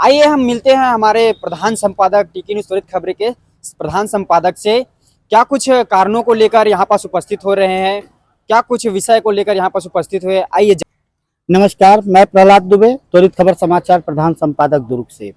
आइए हम मिलते हैं हमारे प्रधान संपादक टीके न्यूज़ त्वरित खबरें के प्रधान संपादक से। क्या कुछ कारणों को लेकर यहाँ पास उपस्थित हो रहे हैं, क्या कुछ विषय को लेकर यहाँ पास उपस्थित हुए, आइए। नमस्कार, मैं प्रहलाद दुबे, त्वरित खबर समाचार प्रधान संपादक दुर्ग से।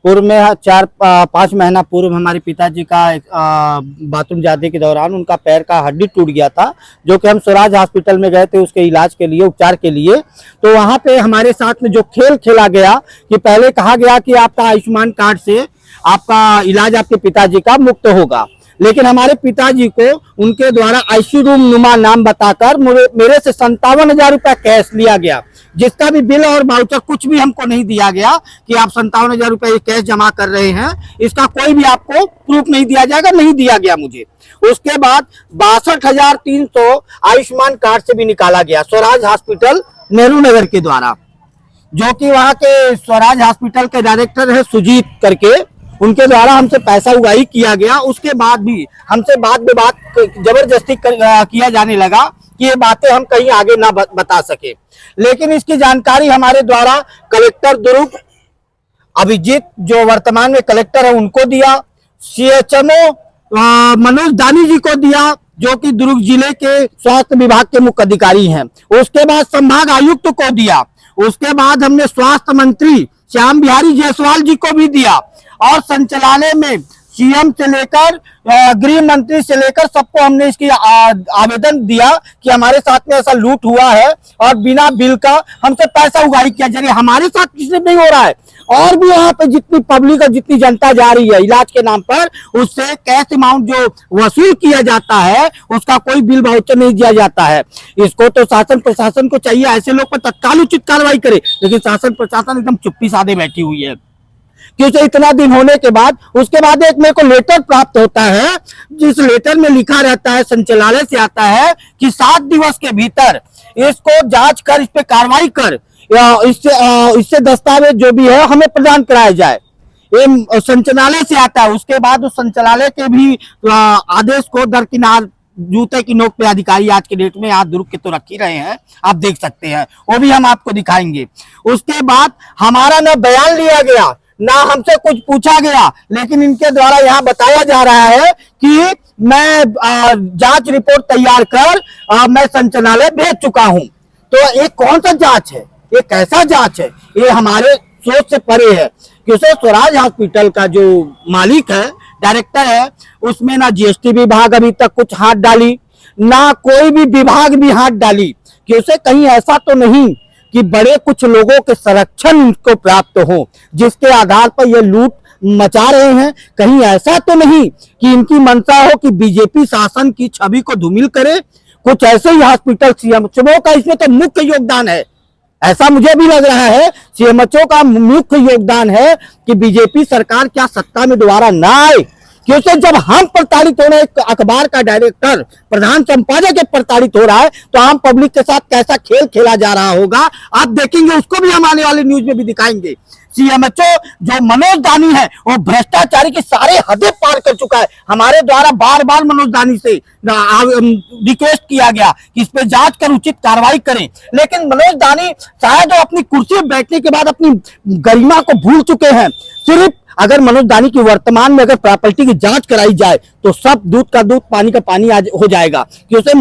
पूर्व में 4-5 महीना पूर्व हमारे पिताजी का बाथरूम जाने के दौरान उनका पैर का हड्डी टूट गया था, जो कि हम स्वराज हॉस्पिटल में गए थे उसके इलाज के लिए, उपचार के लिए। तो वहाँ पे हमारे साथ में जो खेल खेला गया कि पहले कहा गया कि आपका आयुष्मान कार्ड से आपका इलाज आपके पिताजी का मुफ्त होगा, लेकिन हमारे पिताजी को उनके द्वारा आईसीयू रूम नुमा नाम बताकर मेरे से 57,000 रुपया कैश लिया गया, जिसका भी बिल और वाउचर कुछ भी हमको नहीं दिया गया कि आप 57,000 रुपये कैश जमा कर रहे हैं। इसका कोई भी आपको प्रूफ नहीं दिया जाएगा, नहीं दिया गया मुझे। उसके बाद 62,300 आयुष्मान कार्ड से भी निकाला गया स्वराज हॉस्पिटल नेहरू नगर के द्वारा, जो कि वहाँ के स्वराज हॉस्पिटल के डायरेक्टर है सुजीत करके, उनके द्वारा हमसे पैसा उगाही किया गया। उसके बाद भी हमसे बात जबरदस्ती किया जाने लगा कि ये बातें हम कहीं आगे ना बता सके, लेकिन इसकी जानकारी हमारे द्वारा कलेक्टर दुर्ग अभिजीत, जो वर्तमान में कलेक्टर है, उनको दिया। सीएचएमओ मनोज दानी जी को दिया, जो कि दुर्ग जिले के स्वास्थ्य विभाग के मुख्य अधिकारी हैं। उसके बाद संभाग आयुक्त को दिया। उसके बाद हमने स्वास्थ्य मंत्री श्याम बिहारी जायसवाल जी को भी दिया, और संचालय में सीएम से लेकर गृह मंत्री से लेकर सबको हमने इसकी आवेदन दिया कि हमारे साथ में ऐसा लूट हुआ है और बिना बिल का हमसे पैसा उगाही किया जा रहा है। हमारे साथ किसी नहीं हो रहा है, और भी यहाँ पे जितनी पब्लिक और जितनी जनता जा रही है इलाज के नाम पर, उससे कैश अमाउंट जो वसूल किया जाता है उसका कोई बिल वाउचर नहीं दिया जाता है। इसको तो शासन प्रशासन को चाहिए ऐसे लोग पर तत्काल उचित कार्रवाई करे, लेकिन शासन प्रशासन एकदम चुप्पी साधे बैठी हुई है। क्योंकि इतना दिन होने के बाद उसके बाद एक मेरे को लेटर प्राप्त होता है, जिस लेटर में लिखा रहता है, संचालय से आता है कि 7 दिवस के भीतर इसको जांच कर इस पे कार्रवाई कर, इससे दस्तावेज जो भी है हमें प्रदान कराया जाए। ये संचालय से आता है। उसके बाद उस संचालय के भी आदेश को दरकिनार जूते की नोक पे अधिकारी आज के डेट में यहाँ दुर्ग के तो रख ही रहे हैं, आप देख सकते हैं, वो भी हम आपको दिखाएंगे। उसके बाद हमारा न बयान लिया गया, ना हमसे कुछ पूछा गया, लेकिन इनके द्वारा यहाँ बताया जा रहा है कि मैं जांच रिपोर्ट तैयार कर मैं संचालय भेज चुका हूं। तो ये कौन सा जांच है, ये कैसा जांच है, ये हमारे सोच से परे है। क्योंकि स्वराज हॉस्पिटल का जो मालिक है, डायरेक्टर है, उसमें ना जीएसटी विभाग अभी तक कुछ हाथ डाली, ना कोई भी विभाग भी हाथ डाली। क्योंकि कहीं ऐसा तो नहीं कि बड़े कुछ लोगों के संरक्षण इनको प्राप्त हो, जिसके आधार पर ये लूट मचा रहे हैं। कहीं ऐसा तो नहीं कि इनकी मंशा हो कि बीजेपी शासन की छवि को धूमिल करे। कुछ ऐसे ही हॉस्पिटल सीएमएचओ का इसमें तो मुख्य योगदान है, ऐसा मुझे भी लग रहा है। सीएमएचओ का मुख्य योगदान है कि बीजेपी सरकार क्या सत्ता में दोबारा ना आए। क्योंकि जब हम प्रताड़ित हो रहे हैं, अखबार का डायरेक्टर प्रधान संपादक प्रताड़ित हो रहा है, तो आम पब्लिक के साथ कैसा खेल खेला जा रहा होगा आप देखेंगे। उसको भी हम आने वाले न्यूज में भी दिखाएंगे। सीएमएचओ जो मनोज दानी है, वो भ्रष्टाचारी की सारे हदें पार कर चुका है। हमारे द्वारा बार बार मनोज दानी से रिक्वेस्ट किया गया कि इस पे जांच कर उचित कार्रवाई करें, लेकिन मनोज दानी शायद वो अपनी कुर्सी पर बैठने के बाद अपनी गरिमा को भूल चुके हैं। सिर्फ अगर मनोज दानी की वर्तमान में अगर प्रॉपर्टी की जांच कराई जाए तो सब दूध का दूध पानी का पानी हो जाएगा। क्योंकि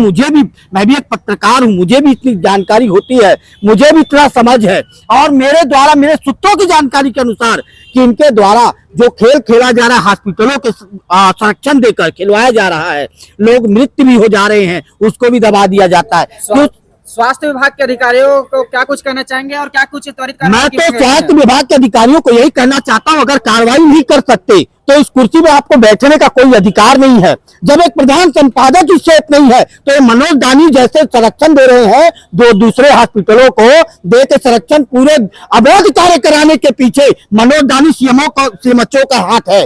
मैं भी एक पत्रकार हूं, मुझे भी इतनी जानकारी होती है, मुझे भी इतना समझ है, और मेरे द्वारा मेरे सूत्रों की जानकारी के अनुसार कि इनके द्वारा जो खेल खेला जा रहा है, हॉस्पिटलों के संरक्षण देकर खिलवाया जा रहा है, लोग मृत्यु भी हो जा रहे हैं, उसको भी दबा दिया जाता है। स्वास्थ्य विभाग के अधिकारियों को क्या कुछ कहना चाहेंगे और क्या कुछ त्वरित मैं तो स्वास्थ्य विभाग के अधिकारियों को यही कहना चाहता हूं, अगर कार्रवाई नहीं कर सकते तो इस कुर्सी में आपको बैठने का कोई अधिकार नहीं है। जब एक प्रधान संपादक ही सेफ नहीं है, तो ये मनोज दानी जैसे संरक्षण दे रहे हैं, दो दूसरे हॉस्पिटलों को दे के संरक्षण पूरे अवैध कार्य कराने के पीछे मनोज दानी सीएमएचओ का हाथ है।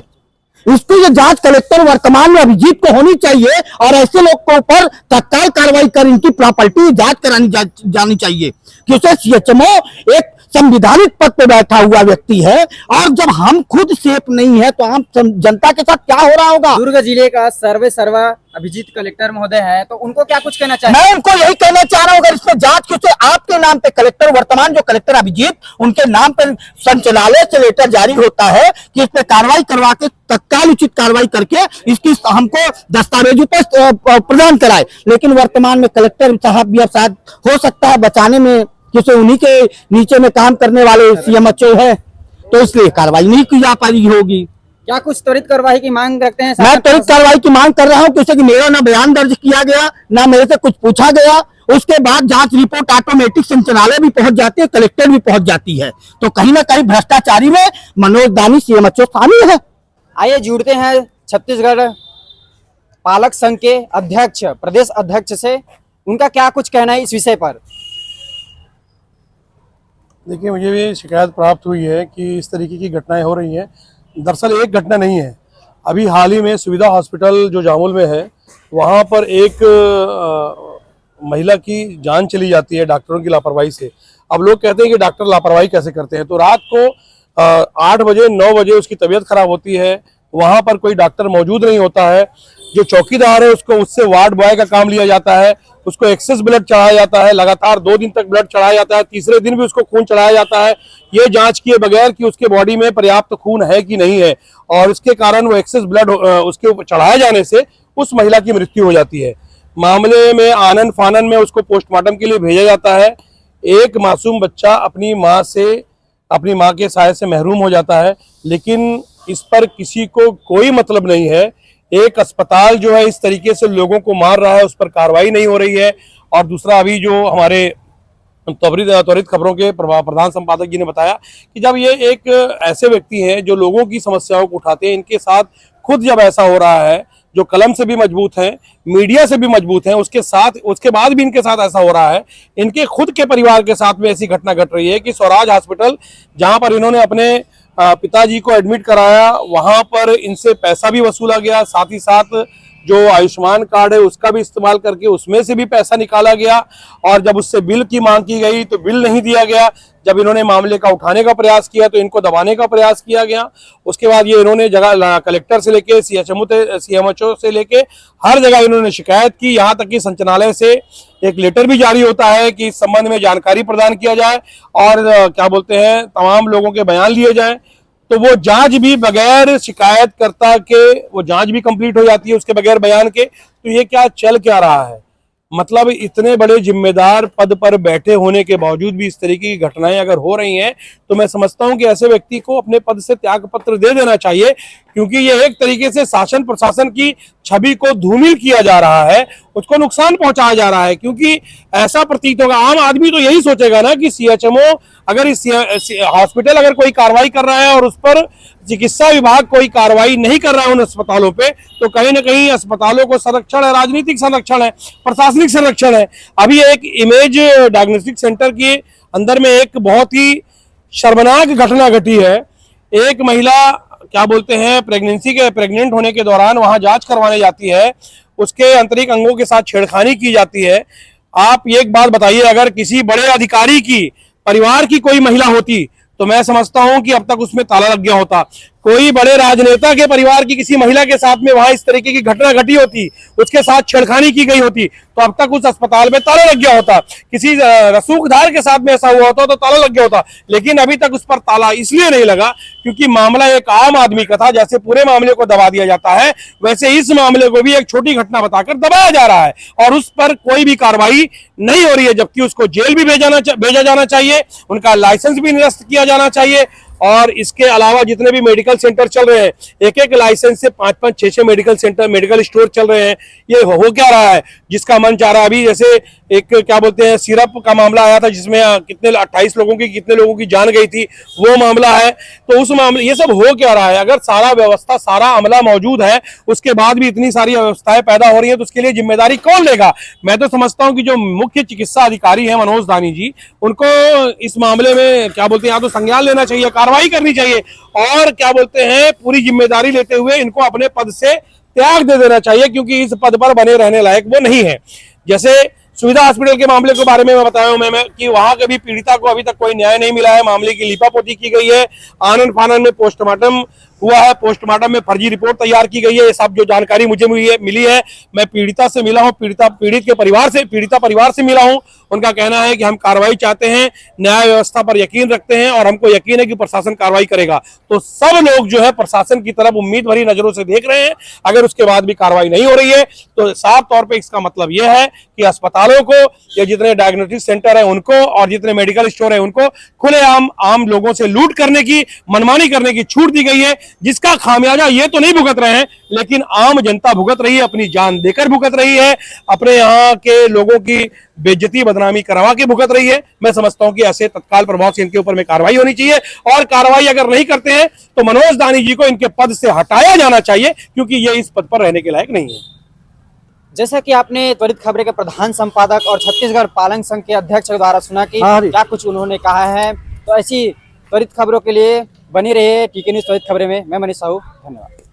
इसको ये जांच कलेक्टर वर्तमान में अभिजीत को होनी चाहिए, और ऐसे लोग के ऊपर तत्काल कार्रवाई कर इनकी प्रॉपर्टी जांच करानी जानी चाहिए। क्योंकि सीएचएमओ एक संविधानिक पद पे बैठा हुआ व्यक्ति है, और जब हम खुद सेफ नहीं है तो हम जनता के साथ क्या हो रहा होगा। दुर्ग जिले का सर्वे सर्वा अभिजीत कलेक्टर महोदय है, तो उनको क्या कुछ कहना चाहिए? मैं उनको यही कहना चाह रहा हूँ, अगर इसमें जांच क्यों से आपके नाम पे कलेक्टर, वर्तमान जो कलेक्टर अभिजीत, उनके नाम पे संचालनालय से लेटर जारी होता है कि इस पे कार्रवाई करवा के तत्काल उचित कार्रवाई करके इसकी हमको दस्तावेजों पर प्रदान कराए, लेकिन वर्तमान में कलेक्टर साहब भी अब शायद हो सकता है बचाने में किसी उन्हीं के नीचे में काम करने वाले सीएमएचओ है, तो इसलिए कार्रवाई नहीं की जा पाई होगी। क्या कुछ त्वरित कार्रवाई की मांग रखते हैं? मैं त्वरित कार्रवाई की मांग कर रहा हूं, क्योंकि मेरा ना बयान दर्ज किया गया, ना मेरे से कुछ पूछा गया, उसके बाद जांच रिपोर्ट ऑटोमेटिक संचालनालय भी पहुंच जाती है, कलेक्टर भी पहुंच जाती है, तो कहीं ना कहीं भ्रष्टाचारी में मनोज दानी सीएमएचओ शामिल है। आइए जुड़ते हैं छत्तीसगढ़ पालक संघ के अध्यक्ष, प्रदेश अध्यक्ष से, उनका क्या कुछ कहना है इस विषय पर। देखिए, मुझे भी शिकायत प्राप्त हुई है कि इस तरीके की घटनाएं हो रही हैं। दरअसल एक घटना नहीं है, अभी हाल ही में सुविधा हॉस्पिटल जो जामुल में है, वहाँ पर एक महिला की जान चली जाती है डॉक्टरों की लापरवाही से। अब लोग कहते हैं कि डॉक्टर लापरवाही कैसे करते हैं, तो रात को 8 बजे 9 बजे उसकी तबीयत खराब होती है, वहाँ पर कोई डॉक्टर मौजूद नहीं होता है, जो चौकीदार है उसको उससे वार्ड बॉय का काम लिया जाता है, उसको एक्सेस ब्लड चढ़ाया जाता है, लगातार 2 दिन तक ब्लड चढ़ाया जाता है, तीसरे दिन भी उसको खून चढ़ाया जाता है, ये जांच किए बगैर कि उसके बॉडी में पर्याप्त खून है कि नहीं है, और इसके कारण वो एक्सेस ब्लड उसके ऊपर चढ़ाए जाने से उस महिला की मृत्यु हो जाती है। मामले में आनन फानन में उसको पोस्टमार्टम के लिए भेजा जाता है। एक मासूम बच्चा अपनी माँ के साय से महरूम हो जाता है, लेकिन इस पर किसी को कोई मतलब नहीं है। एक अस्पताल जो है इस तरीके से लोगों को मार रहा है, उस पर कार्रवाई नहीं हो रही है। और दूसरा, अभी जो हमारे त्वरित खबरों के प्रधान संपादक जी ने बताया कि जब ये एक ऐसे व्यक्ति हैं जो लोगों की समस्याओं को उठाते हैं, इनके साथ खुद जब ऐसा हो रहा है, जो कलम से भी मजबूत हैं, मीडिया से भी मजबूत हैं, उसके बाद भी इनके साथ ऐसा हो रहा है, इनके खुद के परिवार के साथ में ऐसी घटना घट रही है कि स्वराज हॉस्पिटल, जहां पर इन्होंने अपने पिताजी को एडमिट कराया, वहां पर इनसे पैसा भी वसूला गया, साथ ही साथ जो आयुष्मान कार्ड है उसका भी इस्तेमाल करके उसमें से भी पैसा निकाला गया, और जब उससे बिल की मांग की गई तो बिल नहीं दिया गया। जब इन्होंने मामले का उठाने का प्रयास किया तो इनको दबाने का प्रयास किया गया। उसके बाद ये इन्होंने जगह कलेक्टर से लेके सीएमएचओ से लेके हर जगह इन्होंने शिकायत की, यहाँ तक कि संचालनालय से एक लेटर भी जारी होता है कि इस संबंध में जानकारी प्रदान किया जाए और तमाम लोगों के बयान लिए जाए। तो वो जांच भी बगैर शिकायतकर्ता के वो जांच भी कंप्लीट हो जाती है उसके बगैर बयान के। तो ये क्या चल क्या रहा है? मतलब इतने बड़े जिम्मेदार पद पर बैठे होने के बावजूद भी इस तरीके की घटनाएं अगर हो रही हैं तो मैं समझता हूं कि ऐसे व्यक्ति को अपने पद से त्याग पत्र दे देना चाहिए, क्योंकि ये एक तरीके से शासन प्रशासन की छवि को धूमिल किया जा रहा है, उसको नुकसान पहुंचाया जा रहा है। क्योंकि ऐसा प्रतीत होगा, आम आदमी तो यही सोचेगा ना कि सीएचएमओ अगर इस हॉस्पिटल अगर कोई कार्रवाई कर रहा है और उस पर चिकित्सा विभाग कोई कार्रवाई नहीं कर रहा है उन अस्पतालों पे, तो कहीं ना कहीं अस्पतालों को संरक्षण है, राजनीतिक संरक्षण है, प्रशासनिक संरक्षण है। अभी एक इमेज डायग्नोस्टिक सेंटर के अंदर में एक बहुत ही शर्मनाक घटना घटी है। एक महिला प्रेग्नेंट होने के दौरान वहां जांच करवाने जाती है, उसके आंतरिक अंगों के साथ छेड़खानी की जाती है। आप एक बात बताइए, अगर किसी बड़े अधिकारी की परिवार की कोई महिला होती तो मैं समझता हूं कि अब तक उसमें ताला लग गया होता। कोई बड़े राजनेता के परिवार की किसी महिला के साथ में वहां इस तरीके की घटना घटी होती, उसके साथ छेड़खानी की गई होती, तो अब तक उस अस्पताल में ताला लग गया होता। किसी रसूखदार के साथ में ऐसा हुआ होता तो ताला लग गया होता, लेकिन अभी तक उस पर ताला इसलिए नहीं लगा क्योंकि मामला एक आम आदमी का था। जैसे पूरे मामले को दबा दिया जाता है, वैसे इस मामले को भी एक छोटी घटना बताकर दबाया जा रहा है और उस पर कोई भी कार्रवाई नहीं हो रही है, जबकि उसको जेल भी भेजा जाना चाहिए, उनका लाइसेंस भी निरस्त किया जाना चाहिए। और इसके अलावा जितने भी मेडिकल सेंटर चल रहे हैं, एक एक लाइसेंस से 5-5, 6-6 मेडिकल स्टोर चल रहे हैं। ये हो क्या रहा है? जिसका मन चाह रहा है, अभी जैसे एक सिरप का मामला आया था जिसमें 28 लोगों की जान गई थी, वो मामला है। तो उस मामले ये सब हो क्या रहा है? अगर सारा व्यवस्था, सारा अमला मौजूद है, उसके बाद भी इतनी सारी व्यवस्थाएं पैदा हो रही है, तो उसके लिए जिम्मेदारी कौन लेगा? मैं तो समझता हूं कि जो मुख्य चिकित्सा अधिकारी है मनोज दानी जी, उनको इस मामले में या तो संज्ञान लेना चाहिए, कार्रवाई करनी चाहिए और पूरी जिम्मेदारी लेते हुए इनको अपने पद से त्याग दे देना चाहिए, क्योंकि इस पद पर बने रहने लायक वो नहीं है। जैसे सुविधा हॉस्पिटल के मामले के बारे में मैं बताया हूं मैं कि वहां के भी पीड़िता को अभी तक कोई न्याय नहीं मिला है। मामले की लीपापोती की गई है, आनन फानन में पोस्टमार्टम हुआ है, पोस्टमार्टम में फर्जी रिपोर्ट तैयार की गई है। ये सब जो जानकारी मुझे मिली है, मैं पीड़िता से मिला हूं, पीड़ित के परिवार से, पीड़िता परिवार से मिला हूं। उनका कहना है कि हम कार्रवाई चाहते हैं, न्याय व्यवस्था पर यकीन रखते हैं और हमको यकीन है कि प्रशासन कार्रवाई करेगा। तो सब लोग जो है प्रशासन की तरफ उम्मीद भरी नजरों से देख रहे हैं। अगर उसके बाद भी कार्रवाई नहीं हो रही है तो साफ तौर पे इसका मतलब यह है कि अस्पतालों को, या जितने डायग्नोस्टिक सेंटर है उनको और जितने मेडिकल स्टोर है उनको खुलेआम आम लोगों से लूट करने की, मनमानी करने की छूट दी गई है, जिसका खामियाजा ये तो नहीं भुगत रहे हैं लेकिन आम जनता भुगत रही है, अपनी जान देकर भुगत रही है, अपने यहाँ के लोगों की बेइज्जती बदनामी करवा के भुगत रही है। मैं समझता हूं कि ऐसे तत्काल प्रभाव से इनके ऊपर में कार्रवाई होनी चाहिए और कार्रवाई अगर नहीं करते हैं तो मनोज दानी जी को इनके पद से हटाया जाना चाहिए, क्योंकि ये इस पद पर रहने के लायक नहीं है। जैसा कि आपने त्वरित खबरें के प्रधान संपादक और छत्तीसगढ़ पालक संघ के अध्यक्ष के द्वारा सुना कि क्या कुछ उन्होंने कहा है, तो ऐसी त्वरित खबरों के लिए बनी रहिए टीके न्यूज़ त्वरित खबरें में। मैं मनीष साहू, धन्यवाद।